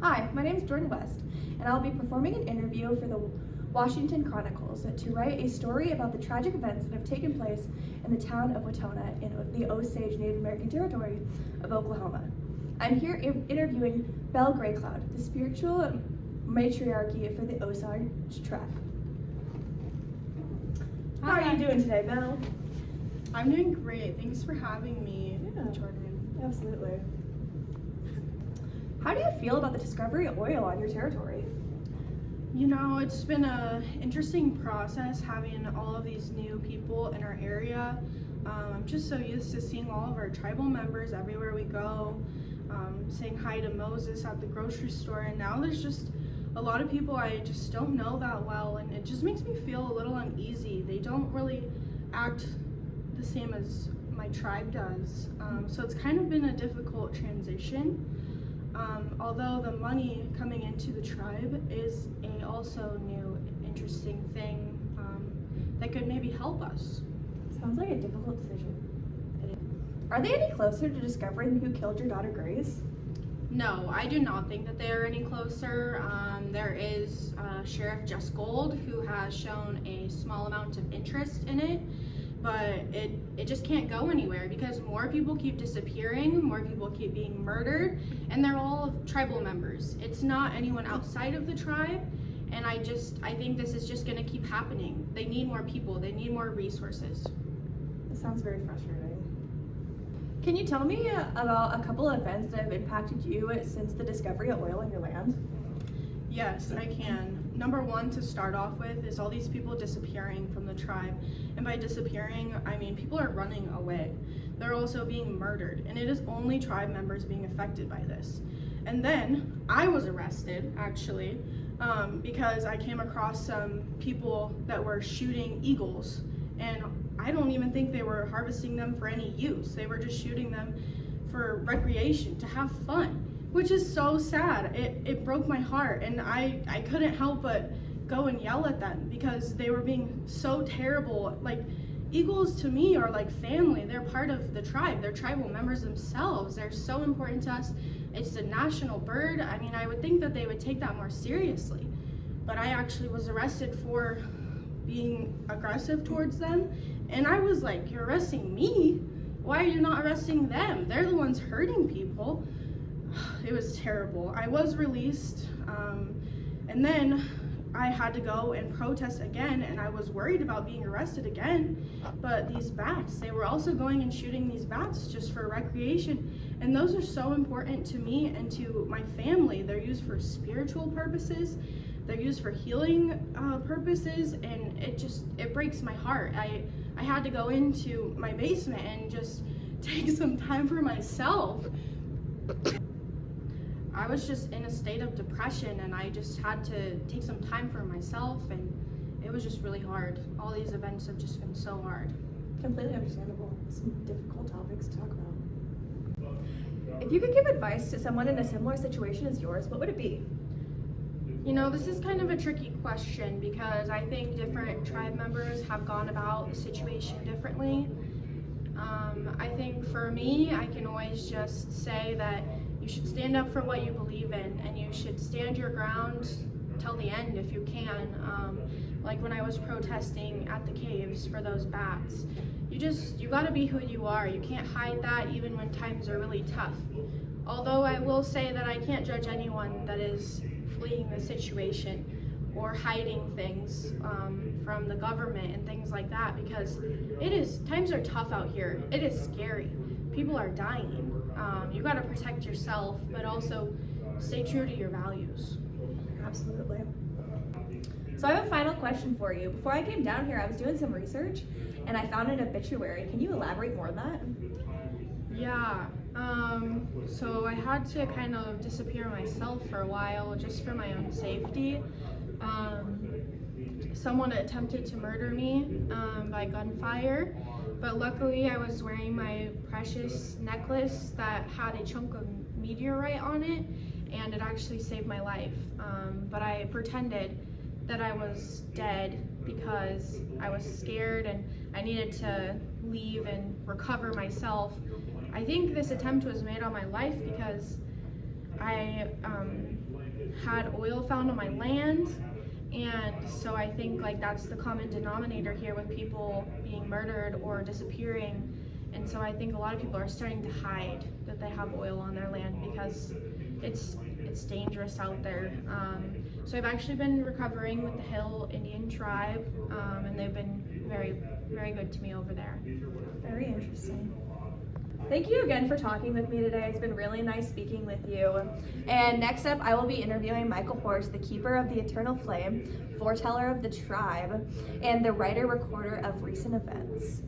Hi, my name is Jordan West, and I'll be performing an interview for the Washington Chronicles to write a story about the tragic events that have taken place in the town of Wetona in the Osage Native American Territory of Oklahoma. I'm here interviewing Belle Greycloud, the spiritual matriarchy for the Osage tribe. How are you doing today, Belle? I'm doing great. Thanks for having me, Jordan. Absolutely. How do you feel about the discovery of oil on your territory? You know, it's been an interesting process having all of these new people in our area. I'm just so used to seeing all of our tribal members everywhere we go, saying hi to Moses at the grocery store, and now there's just a lot of people I just don't know that well, and it just makes me feel a little uneasy. They don't really act the same as my tribe does, so it's kind of been a difficult transition. Although the money coming into the tribe is a also new interesting thing that could maybe help us. Sounds like a difficult decision. Are they any closer to discovering who killed your daughter Grace? No, I do not think that they are any closer. There is Sheriff Jess Gold, who has shown a small amount of interest in it, but it just can't go anywhere because more people keep disappearing, more people keep being murdered, and they're all tribal members. It's not anyone outside of the tribe, and I think this is just gonna keep happening. They need more people, they need more resources. It sounds very frustrating. Can you tell me about a couple of events that have impacted you since the discovery of oil in your land? Yes, I can. Number one, to start off with, is all these people disappearing from the tribe. And by disappearing, I mean people are running away. They're also being murdered, and it is only tribe members being affected by this. And then I was arrested, actually, because I came across some people that were shooting eagles, and I don't even think they were harvesting them for any use. They were just shooting them for recreation, to have fun. Which is so sad. It broke my heart, and I couldn't help but go and yell at them because they were being so terrible. Like, eagles to me are like family. They're part of the tribe. They're tribal members themselves. They're so important to us. It's a national bird. I mean, I would think that they would take that more seriously, but I actually was arrested for being aggressive towards them, and I was like, you're arresting me? Why are you not arresting them? They're the ones hurting people. It was terrible. I was released, and then I had to go and protest again, and I was worried about being arrested again. But these bats, they were also going and shooting these bats just for recreation, and those are so important to me and to my family. They're used for spiritual purposes, they're used for healing purposes, and it breaks my heart. I had to go into my basement and just take some time for myself. I was just in a state of depression, and I just had to take some time for myself, and it was just really hard. All these events have just been so hard. Completely understandable. Some difficult topics to talk about. If you could give advice to someone in a similar situation as yours, what would it be? You know, this is kind of a tricky question because I think different tribe members have gone about the situation differently. I think for me, I can always just say that you should stand up for what you believe in, and you should stand your ground till the end if you can. Like when I was protesting at the caves for those bats, you gotta be who you are. You can't hide that even when times are really tough. Although I will say that I can't judge anyone that is fleeing the situation or hiding things from the government and things like that, because times are tough out here. It is scary. People are dying. You got to protect yourself, but also stay true to your values. Absolutely. So I have a final question for you. Before I came down here, I was doing some research, and I found an obituary. Can you elaborate more on that? Yeah. So I had to kind of disappear myself for a while just for my own safety. Someone attempted to murder me by gunfire, but luckily I was wearing my precious necklace that had a chunk of meteorite on it, and it actually saved my life. But I pretended that I was dead because I was scared and I needed to leave and recover myself. I think this attempt was made on my life because I had oil found on my land. And so I think like that's the common denominator here with people being murdered or disappearing. And so I think a lot of people are starting to hide that they have oil on their land because it's dangerous out there. So I've actually been recovering with the Hill Indian tribe, and they've been very, very good to me over there. Very interesting. Thank you again for talking with me today. It's been really nice speaking with you. And next up, I will be interviewing Michael Horst, the keeper of the eternal flame, foreteller of the tribe, and the writer-recorder of recent events.